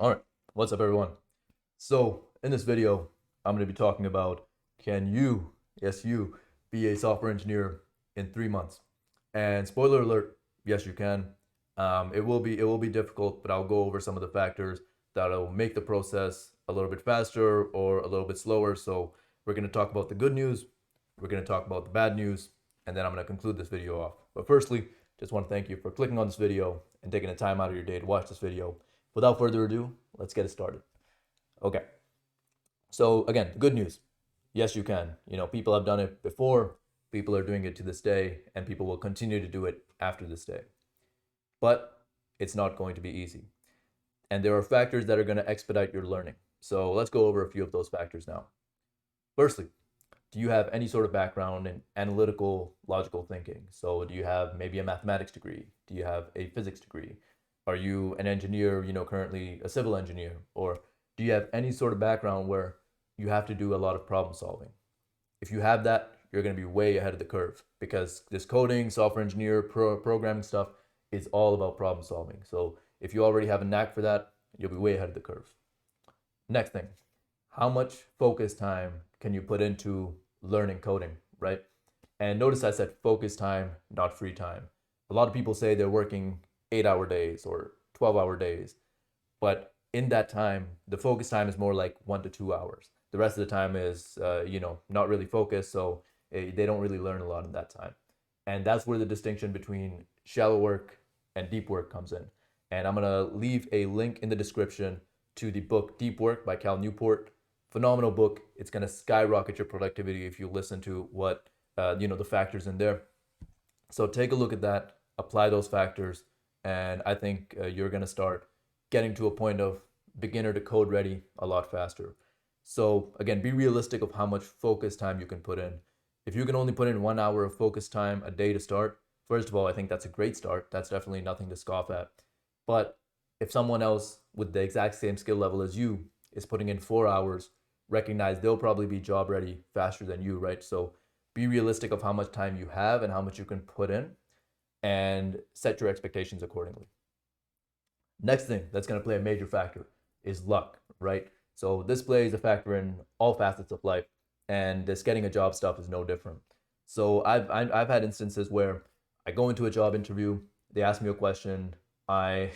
All right, what's up, everyone? So, in this video, I'm going to be talking about can you, yes, you, be a software engineer in 3 months? And spoiler alert, yes, you can. It will be difficult, but I'll go over some of the factors that'll make the process a little bit faster or a little bit slower. So, we're going to talk about the good news, we're going to talk about the bad news, and then I'm going to conclude this video off. But firstly, just want to thank you for clicking on this video and taking the time out of your day to watch this video. Without further ado, let's get it started. Okay. So again, good news. Yes, you can. People have done it before, people are doing it to this day, and people will continue to do it after this day. But it's not going to be easy. And there are factors that are going to expedite your learning. So let's go over a few of those factors now. Firstly, do you have any sort of background in analytical, logical thinking? So do you have maybe a mathematics degree? Do you have a physics degree? Are you an engineer, currently a civil engineer? Or do you have any sort of background where you have to do a lot of problem solving? If you have that, you're going to be way ahead of the curve because this coding, software engineer, programming stuff is all about problem solving. So if you already have a knack for that, you'll be way ahead of the curve. Next thing, how much focus time can you put into learning coding, right? And notice I said focus time, not free time. A lot of people say they're working 8-hour days or 12-hour days, but in that time, the focus time is more like 1 to 2 hours. The rest of the time is, not really focused, so they don't really learn a lot in that time. And that's where the distinction between shallow work and deep work comes in. And I'm gonna leave a link in the description to the book Deep Work by Cal Newport. Phenomenal book. It's gonna skyrocket your productivity if you listen to what the factors in there. So take a look at that, apply those factors, and I think you're gonna start getting to a point of beginner to code ready a lot faster. So again, be realistic of how much focus time you can put in. If you can only put in 1 hour of focus time a day to start, first of all, I think that's a great start. That's definitely nothing to scoff at. But if someone else with the exact same skill level as you is putting in 4 hours, recognize they'll probably be job ready faster than you, right? So be realistic of how much time you have and how much you can put in and set your expectations accordingly. Next thing that's going to play a major factor is luck, right? So this plays a factor in all facets of life, and this getting a job stuff is no different. So I've had instances where I go into a job interview, they ask me a question, I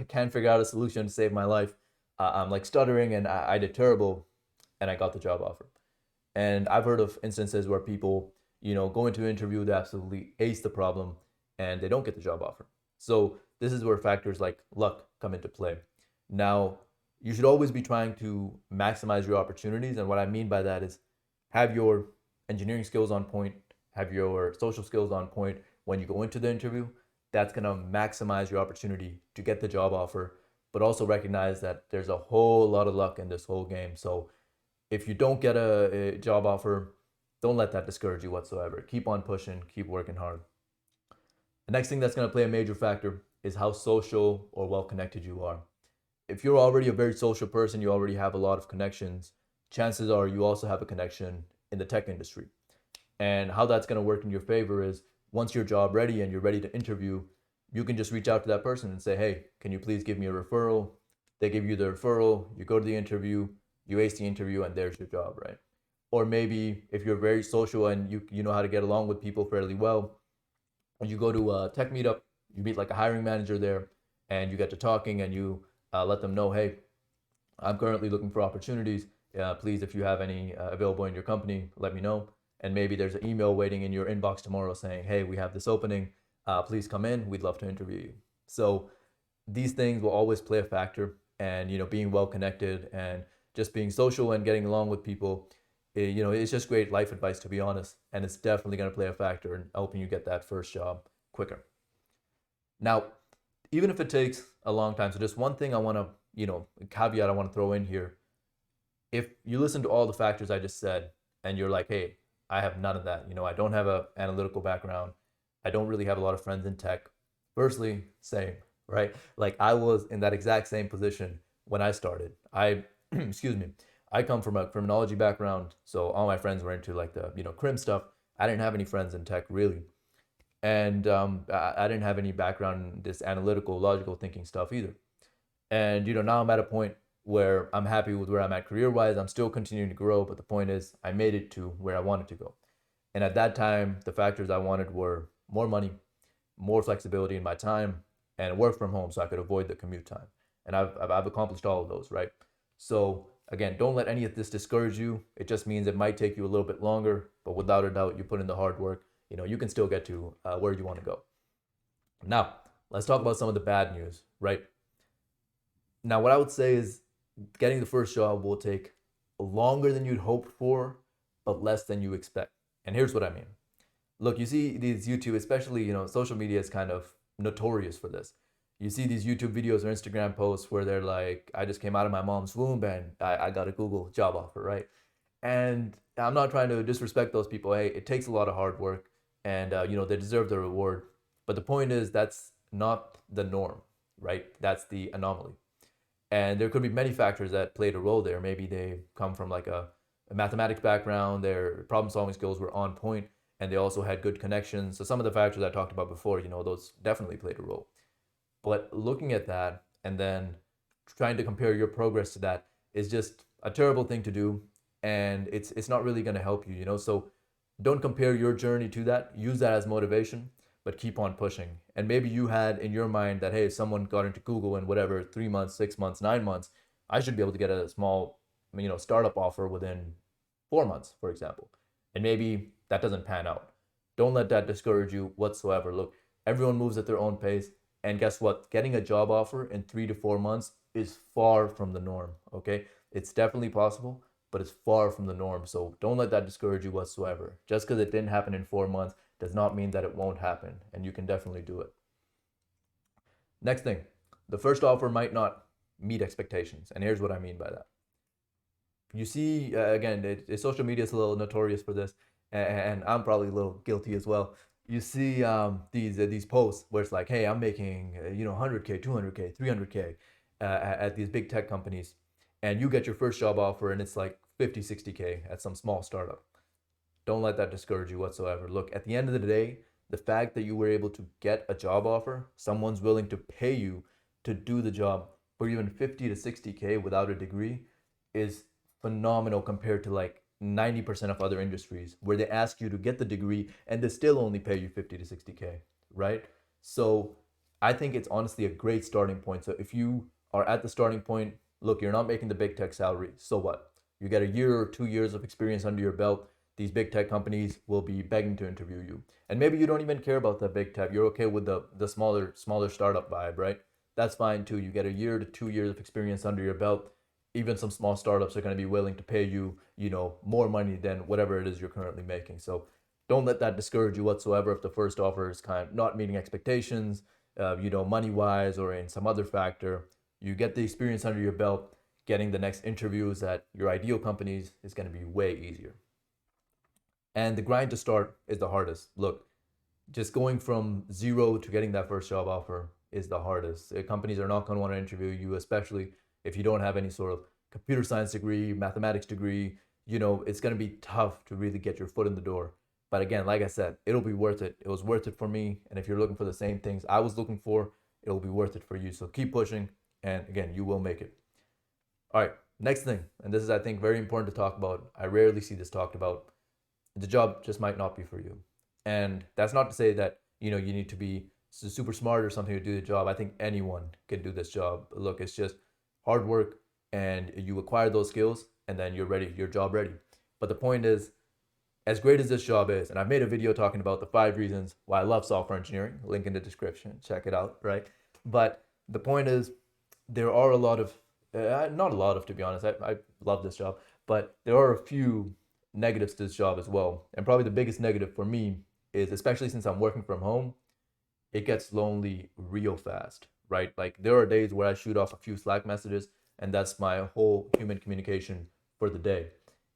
can't figure out a solution to save my life. I'm like stuttering, and I did terrible, and I got the job offer. And I've heard of instances where people go into an interview, they absolutely ace the problem, and they don't get the job offer. So this is where factors like luck come into play. Now, you should always be trying to maximize your opportunities. And what I mean by that is have your engineering skills on point, have your social skills on point when you go into the interview. That's going to maximize your opportunity to get the job offer, but also recognize that there's a whole lot of luck in this whole game. So if you don't get a job offer, don't let that discourage you whatsoever. Keep on pushing, keep working hard. The next thing that's going to play a major factor is how social or well connected you are. If you're already a very social person, you already have a lot of connections, chances are you also have a connection in the tech industry. And how that's going to work in your favor is once you're job ready and you're ready to interview, you can just reach out to that person and say, hey, can you please give me a referral? They give you the referral, you go to the interview, you ace the interview, and there's your job, right? Or maybe if you're very social and you know how to get along with people fairly well, when you go to a tech meetup, you meet like a hiring manager there, and you get to talking, and you let them know, hey, I'm currently looking for opportunities. Please, if you have any available in your company, let me know. And maybe there's an email waiting in your inbox tomorrow saying, hey, we have this opening. Please come in. We'd love to interview you. So these things will always play a factor. And, being well connected and just being social and getting along with people, it's just great life advice, to be honest. And it's definitely going to play a factor in helping you get that first job quicker. Now, even if it takes a long time, so just one thing I want to, a caveat I want to throw in here. If you listen to all the factors I just said and you're like, hey, I have none of that, I don't have an analytical background, I don't really have a lot of friends in tech. Firstly, same, right? Like I was in that exact same position when I started. Excuse me, I come from a criminology background, so all my friends were into like the crim stuff. I didn't have any friends in tech really, and I didn't have any background in this analytical, logical thinking stuff either. And now I'm at a point where I'm happy with where I'm at career wise. I'm still continuing to grow, but the point is I made it to where I wanted to go. And at that time, the factors I wanted were more money, more flexibility in my time, and work from home so I could avoid the commute time. And I've accomplished all of those, right? So again, don't let any of this discourage you. It just means it might take you a little bit longer, but without a doubt, you put in the hard work, you can still get to where you want to go. Now, let's talk about some of the bad news, right? Now, what I would say is getting the first job will take longer than you'd hope for, but less than you expect. And here's what I mean. Look, you see these YouTube, especially, social media is kind of notorious for this. You see these YouTube videos or Instagram posts where they're like, I just came out of my mom's womb and I got a Google job offer, right? And I'm not trying to disrespect those people. Hey, it takes a lot of hard work and, they deserve the reward. But the point is, that's not the norm, right? That's the anomaly. And there could be many factors that played a role there. Maybe they come from like a mathematics background, their problem solving skills were on point, and they also had good connections. So some of the factors I talked about before, those definitely played a role. But looking at that and then trying to compare your progress to that is just a terrible thing to do, and it's not really going to help you. So don't compare your journey to that. Use that as motivation, but keep on pushing. And maybe you had in your mind that, hey, if someone got into Google in whatever 3 months, 6 months, 9 months, I should be able to get a small, startup offer within 4 months, for example. And maybe that doesn't pan out. Don't let that discourage you whatsoever. Look, everyone moves at their own pace. And guess what? Getting a job offer in 3 to 4 months is far from the norm. Okay. It's definitely possible, but it's far from the norm. So don't let that discourage you whatsoever. Just because it didn't happen in 4 months does not mean that it won't happen. And you can definitely do it. Next thing, the first offer might not meet expectations. And here's what I mean by that. You see, again, social media is a little notorious for this, and I'm probably a little guilty as well. You see these posts where it's like, hey, I'm making 100K, 200K, 300K at these big tech companies, and you get your first job offer and it's like 50, 60K at some small startup. Don't let that discourage you whatsoever. Look, at the end of the day, the fact that you were able to get a job offer, someone's willing to pay you to do the job for even 50 to 60K without a degree is phenomenal compared to like 90% of other industries where they ask you to get the degree and they still only pay you 50 to 60K, right? So I think it's honestly a great starting point. So if you are at the starting point, look, you're not making the big tech salary. So what? You get a year or 2 years of experience under your belt. These big tech companies will be begging to interview you. And maybe you don't even care about the big tech. You're okay with the smaller startup vibe, right? That's fine too. You get a year to 2 years of experience under your belt. Even some small startups are going to be willing to pay you, more money than whatever it is you're currently making. So don't let that discourage you whatsoever if the first offer is kind of not meeting expectations, money wise or in some other factor. You get the experience under your belt. Getting the next interviews at your ideal companies is going to be way easier. And the grind to start is the hardest. Look, just going from zero to getting that first job offer is the hardest. Companies are not going to want to interview you, especially if you don't have any sort of computer science degree, mathematics degree. It's going to be tough to really get your foot in the door. But again, like I said, it'll be worth it. It was worth it for me. And if you're looking for the same things I was looking for, it'll be worth it for you. So keep pushing. And again, you will make it. All right, next thing. And this is, I think, very important to talk about. I rarely see this talked about. The job just might not be for you. And that's not to say that, you need to be super smart or something to do the job. I think anyone can do this job. Look, it's just hard work and you acquire those skills and then you're ready, your job ready. But the point is, as great as this job is, and I've made a video talking about the 5 reasons why I love software engineering, link in the description, check it out, right? But the point is, there are a lot of, not a lot of, to be honest, I love this job, but there are a few negatives to this job as well. And probably the biggest negative for me is, especially since I'm working from home, it gets lonely real fast, right? Like there are days where I shoot off a few Slack messages and that's my whole human communication for the day.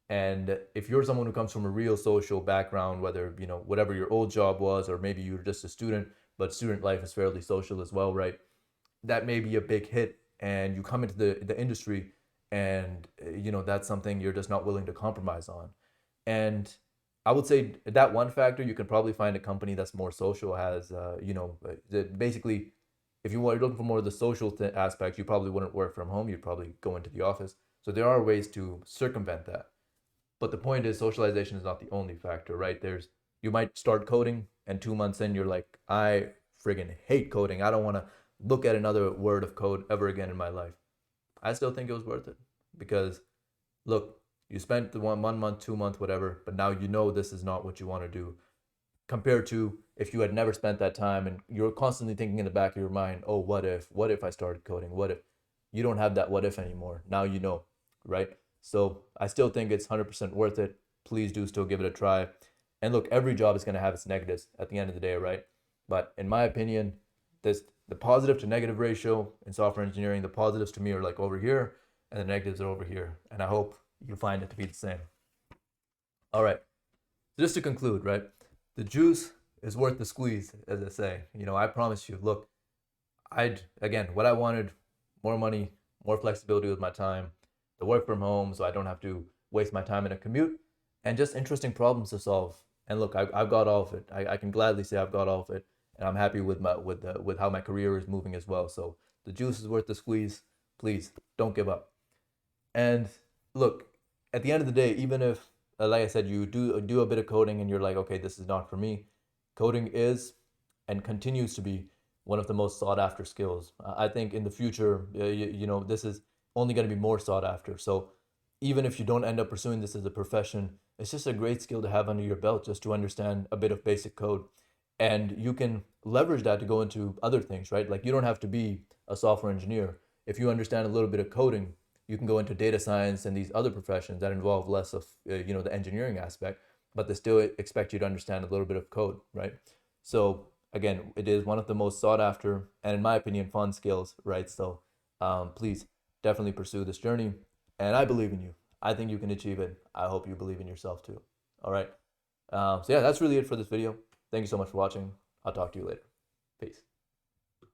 And if you're someone who comes from a real social background, whether, whatever your old job was, or maybe you're just a student, but student life is fairly social as well, right? That may be a big hit and you come into the industry and, that's something you're just not willing to compromise on. And I would say that one factor, you can probably find a company that's more social, has, basically If you want, you're looking for more of the social aspect, you probably wouldn't work from home. You'd probably go into the office. So there are ways to circumvent that. But the point is, socialization is not the only factor, right? You might start coding, and 2 months in, you're like, I friggin' hate coding. I don't want to look at another word of code ever again in my life. I still think it was worth it because, look, you spent the 1 month, 2 month, whatever, but now you know this is not what you want to do. Compared to if you had never spent that time and you're constantly thinking in the back of your mind, oh, what if? What if I started coding? What if? You don't have that what if anymore. Now you know, right? So I still think it's 100% worth it. Please do still give it a try. And look, every job is going to have its negatives at the end of the day, right? But in my opinion, the positive to negative ratio in software engineering, the positives to me are like over here, and the negatives are over here. And I hope you find it to be the same. All right. So just to conclude, right? The juice is worth the squeeze, as I say. I promise you. Look, what I wanted, more money, more flexibility with my time, the work from home, so I don't have to waste my time in a commute, and just interesting problems to solve. And look, I've got all of it. I can gladly say I've got all of it, and I'm happy with with how my career is moving as well. So the juice is worth the squeeze. Please don't give up. And look, at the end of the day, even if, like I said, you do a bit of coding and you're like, okay, this is not for me, coding is and continues to be one of the most sought after skills. I think in the future, this is only going to be more sought after. So even if you don't end up pursuing this as a profession, it's just a great skill to have under your belt just to understand a bit of basic code. And you can leverage that to go into other things, right? Like you don't have to be a software engineer. If you understand a little bit of coding, you can go into data science and these other professions that involve less of the engineering aspect, but they still expect you to understand a little bit of code, right? So again, it is one of the most sought after and, in my opinion, fun skills, right? So please definitely pursue this journey, and I believe in you. I think you can achieve it. I hope you believe in yourself too. All right. So yeah, that's really it for this video. Thank you so much for watching. I'll talk to you later. Peace.